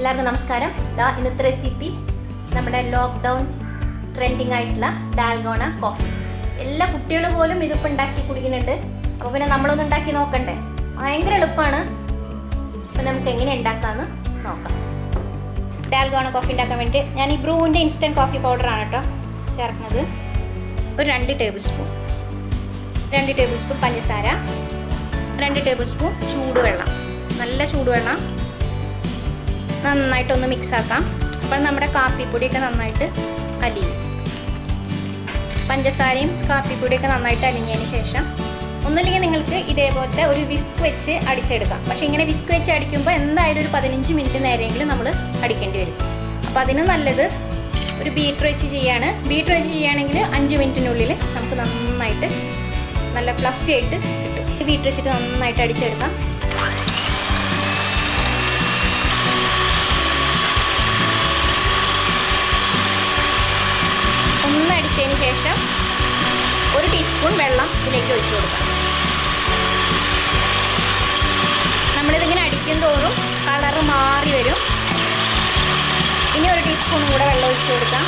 എല്ലാവർക്കും നമസ്കാരം. ഇന്നത്തെ റെസിപ്പി നമ്മുടെ ലോക്ക്ഡൗൺ ട്രെൻഡിങ് ആയിട്ടുള്ള ഡാൽഗോണ കോഫി. എല്ലാ കുട്ടികളും പോലും ഇതിപ്പോൾ ഉണ്ടാക്കി കുടിക്കുന്നുണ്ട്. അപ്പോൾ പിന്നെ നമ്മളൊന്ന് ഉണ്ടാക്കി നോക്കണ്ടേ? ഭയങ്കര എളുപ്പമാണ്. അപ്പം നമുക്ക് എങ്ങനെ ഉണ്ടാക്കാമെന്ന് നോക്കാം. ഡാൽഗോണ കോഫി ഉണ്ടാക്കാൻ വേണ്ടി ഞാൻ ഈ ബ്രൂവിൻ്റെ ഇൻസ്റ്റൻറ്റ് കോഫി പൗഡറാണ് കേട്ടോ ചേർക്കുന്നത്. ഒരു 2 ടേബിൾ സ്പൂൺ പഞ്ചസാര, 2 ടേബിൾ സ്പൂൺ ചൂടുവെള്ളം, നല്ല ചൂടുവെള്ളം. നന്നായിട്ടൊന്ന് മിക്സ് ആക്കാം. അപ്പോൾ നമ്മുടെ കാപ്പിപ്പൊടിയൊക്കെ നന്നായിട്ട് അലിയും. പഞ്ചസാരയും കാപ്പിപ്പൊടിയൊക്കെ നന്നായിട്ട് അലിഞ്ഞതിന് ശേഷം ഒന്നുമില്ലെങ്കിൽ നിങ്ങൾക്ക് ഇതേപോലത്തെ ഒരു വിസ്ക് വെച്ച് അടിച്ചെടുക്കാം. പക്ഷേ ഇങ്ങനെ വിസ്ക് വെച്ച് അടിക്കുമ്പോൾ എന്തായാലും ഒരു 15 മിനിറ്റ് നേരമെങ്കിലും നമ്മൾ അടിക്കേണ്ടി വരും. അപ്പോൾ അതിന് നല്ലത് ഒരു ബീറ്റർ വെച്ച് ചെയ്യാണ്. ബീറ്റർ വെച്ച് ചെയ്യുകയാണെങ്കിൽ 5 മിനിറ്റിനുള്ളിൽ നമുക്ക് നന്നായിട്ട് നല്ല ഫ്ലഫി ആയിട്ട് കിട്ടും. ബീറ്റർ വെച്ചിട്ട് നന്നായിട്ട് അടിച്ചെടുക്കാം. ഒന്ന് അടിച്ചതിന് ശേഷം 1 ടീസ്പൂൺ വെള്ളം ഇതിലേക്ക് ഒഴിച്ചു കൊടുക്കാം. നമ്മളിതിങ്ങനെ അടിക്കും തോറും കളറ് മാറി വരും. ഇനി 1 ടീസ്പൂൺ കൂടെ വെള്ളം ഒഴിച്ചു കൊടുക്കാം.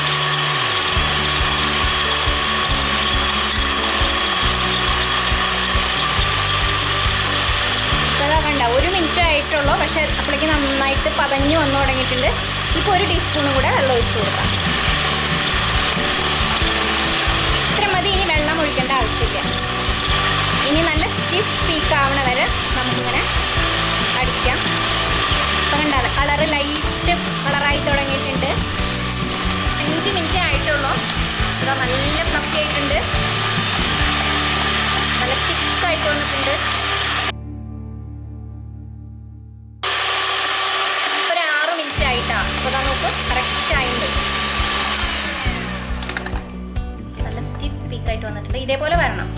കണ്ട 1 മിനിറ്റ് ആയിട്ടുള്ളൂ. പക്ഷേ അപ്പോഴേക്ക് നന്നായിട്ട് പതഞ്ഞ് വന്നു തുടങ്ങിയിട്ടുണ്ട്. ഇപ്പോൾ 1 ടീസ്പൂണും കൂടെ വെള്ളം ഒഴിച്ചു കൊടുക്കാം. ഇത്ര മതി. ഇനി വെള്ളം ഒഴിക്കേണ്ട ആവശ്യമില്ല. ഇനി നല്ല സ്റ്റിഫ് പീക്ക് ആവണ വരെ നമുക്കിങ്ങനെ അടിക്കാം. അപ്പം കണ്ടാൽ കളറ് ലൈറ്റ് കളറായി തുടങ്ങിയിട്ടുണ്ട്. 5 മിനിറ്റ് ആയിട്ടുള്ളൂ. ഇതാ നല്ല ഫ്ലഫി ആയിട്ടുണ്ട്. നല്ല തിക്കായിട്ട് വന്നിട്ടുണ്ട്. ഒരു 6 മിനിറ്റ് ആയിട്ടാണ്. അപ്പോൾ അതാ നോക്ക്, കറക്റ്റ് ആയിട്ടുണ്ട്. നല്ല സ്റ്റിഫ് പീക്കായിട്ട് വന്നിട്ടുണ്ട്. ഇതേപോലെ വരണം.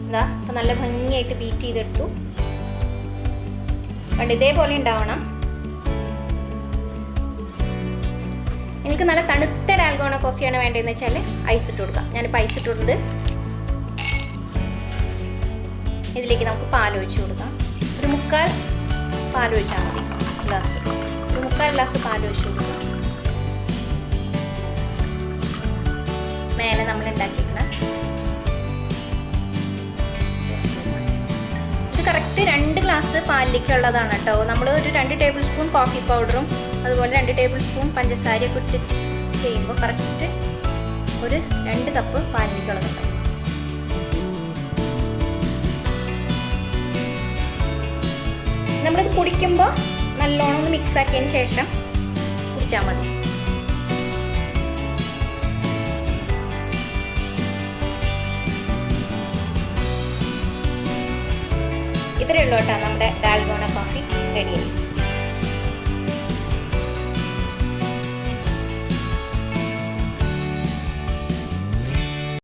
എന്താ അപ്പോൾ നല്ല ഭംഗിയായിട്ട് ബീറ്റ് ചെയ്തെടുത്തു. കണ്ട് ഇതേപോലെ ഉണ്ടാവണം. എനിക്ക് നല്ല തണുത്ത ഡാൽഗോണ കോഫിയാണ് വേണ്ടതെന്ന് വെച്ചാൽ ഐസ് ഇട്ട് കൊടുക്കാം. ഞാനിപ്പോൾ ഐസ് ഇട്ടിട്ടുണ്ട്. ഇതിലേക്ക് നമുക്ക് പാൽ ഒഴിച്ച് കൊടുക്കാം. ഒരു 3/4 പാൽ ഒഴിച്ചാൽ മതി. ഗ്ലാസ് ഒരു 3/4 ഗ്ലാസ് പാൽ ഒഴിച്ച് കൊടുക്കാം. മേലെ നമ്മൾ ഉണ്ടാക്കിയിരിക്കണം. ഇത് കറക്റ്റ് 2 ഗ്ലാസ് പാലിലേക്കുള്ളതാണ് കേട്ടോ. നമ്മൾ ഒരു 2 ടേബിൾ സ്പൂൺ കോഫി പൗഡറും അതുപോലെ 2 ടേബിൾ സ്പൂൺ പഞ്ചസാരയൊക്കെ ഇട്ട് ചെയ്യുമ്പോൾ കറക്റ്റ് ഒരു 2 കപ്പ് പാലിലേക്കുള്ളതുണ്ടാവും. നമ്മളിത് കുടിക്കുമ്പോൾ നല്ലോണം ഒന്ന് മിക്സ് ആക്കിയതിന് ശേഷം കുടിച്ചാൽ മതി. ഇത്രയേ ഉള്ളൂ കേട്ടോ നമ്മുടെ ഡാൽഗോണ